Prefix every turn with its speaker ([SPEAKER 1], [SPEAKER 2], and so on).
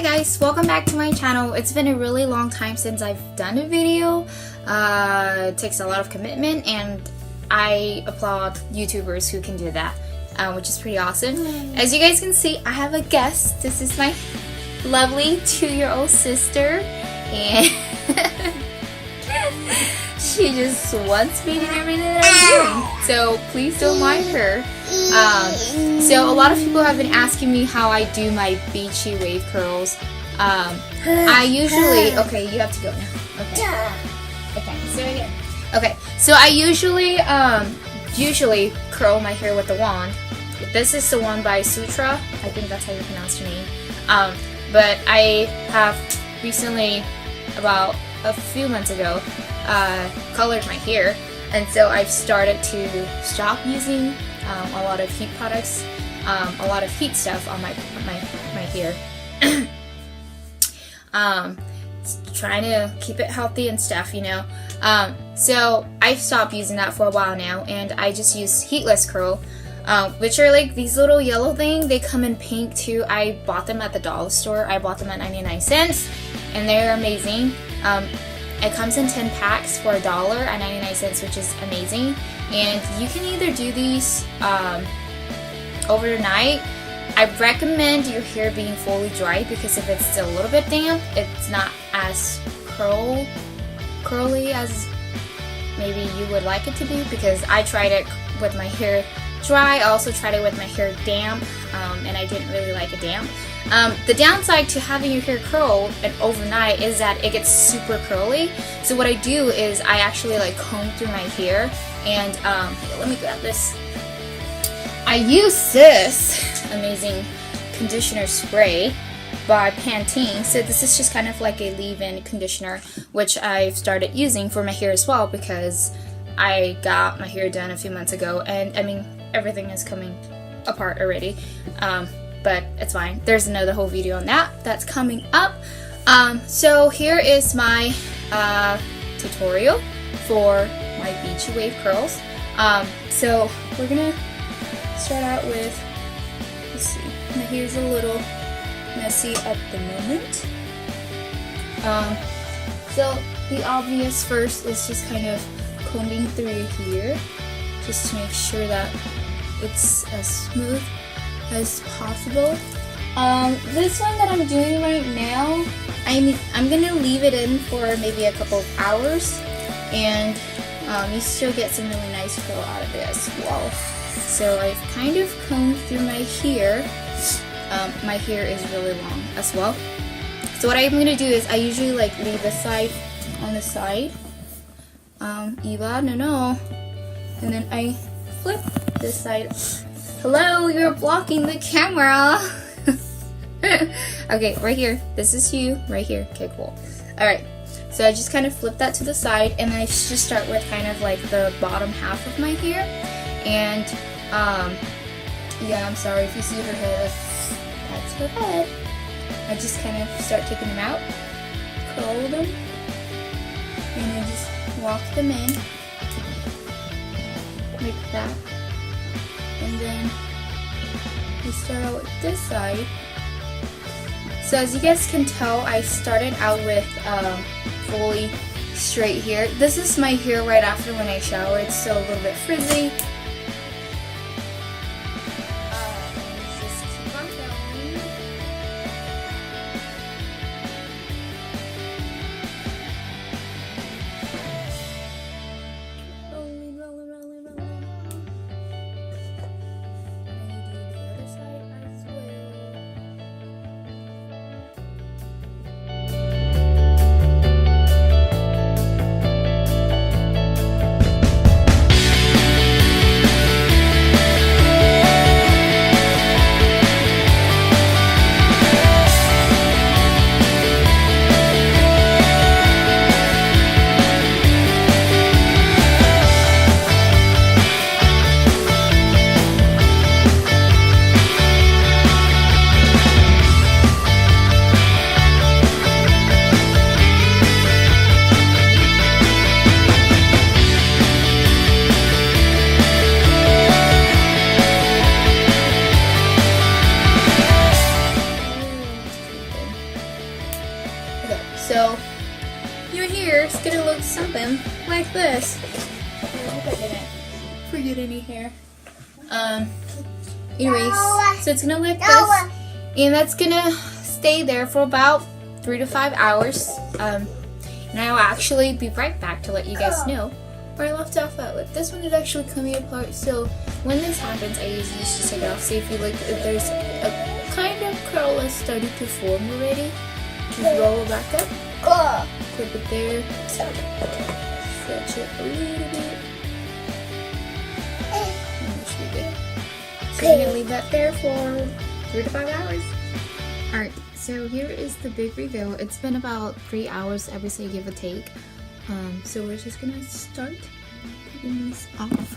[SPEAKER 1] Hi guys, welcome back to my channel. It's been a really long time since I've done a video. It takes a lot of commitment and I applaud YouTubers who can do that, which is pretty awesome. As you guys can see, I have a guest. This is my lovely 2-year-old sister and she just wants me to do everything that I'm doing. So please don't mind her. So a lot of people have been asking me how I do my beachy wave curls. I usually, okay, you have to go now. Okay, so I usually curl my hair with the wand. This is the one by Sutra. I think that's how you pronounce your name. But I have recently, about a few months ago, colored my hair, and so I've started to stop using a lot of heat products, a lot of heat stuff on my hair. Trying to keep it healthy and stuff, you know. So I've stopped using that for a while now, and I just use heatless curl, which are like these little yellow things. They come in pink too. I bought them at the dollar store. I bought them at 99 cents, and they're amazing. It comes in 10 packs for $1 at 99 cents, which is amazing. And you can either do these overnight. I recommend your hair being fully dry, because if it's still a little bit damp, it's not as curly as maybe you would like it to be, because I tried it with my hair dry. I also tried it with my hair damp, and I didn't really like it damp. The downside to having your hair curl overnight is that it gets super curly. So what I do is I actually like comb through my hair, and let me grab this. I use this amazing conditioner spray by Pantene. So this is just kind of like a leave-in conditioner, which I've started using for my hair as well, because I got my hair done a few months ago, and I mean, everything is coming apart already, but it's fine. There's another whole video on that that's coming up. So here is my tutorial for my beachy wave curls. So we're gonna start out with, let's see, my hair's a little messy at the moment. So the obvious first is just kind of combing through here, just to make sure that it's as smooth as possible. This one that I'm doing right now, I'm gonna leave it in for maybe a couple of hours, and you still get some really nice curl out of it as well. So I've kind of combed through my hair. My hair is really long as well. So what I'm gonna do is I usually like leave the side on the side. Eva, no. And then I flip this side. Hello, you're blocking the camera. Okay, right here. This is you, right here. Okay, cool. Alright, so I just kind of flip that to the side, and then I just start with kind of like the bottom half of my hair. And, yeah, I'm sorry if you see her hair. That's her head. I just kind of start taking them out, curl them, and then just walk them in, like that. And then we start out with this side. So as you guys can tell, I started out with fully straight hair. This is my hair right after when I showered. It's still a little bit frizzy. Just keep on going. So your hair is gonna look something like this. I hope I didn't forget any hair. Anyways, so it's gonna look like this, and that's gonna stay there for about 3 to 5 hours. And I will actually be right back to let you guys know where I left off at. Look, this one is actually coming apart. So when this happens, I use this to take it off. See if you look, if there's a kind of curl that's started to form already. Just roll it back up. Clip it there. Stretch it a little bit. And it should be good. So you're gonna leave that there for 3 to 5 hours. Alright, so here is the big reveal. It's been about 3 hours, I would say, give or take. So we're just gonna start taking this off.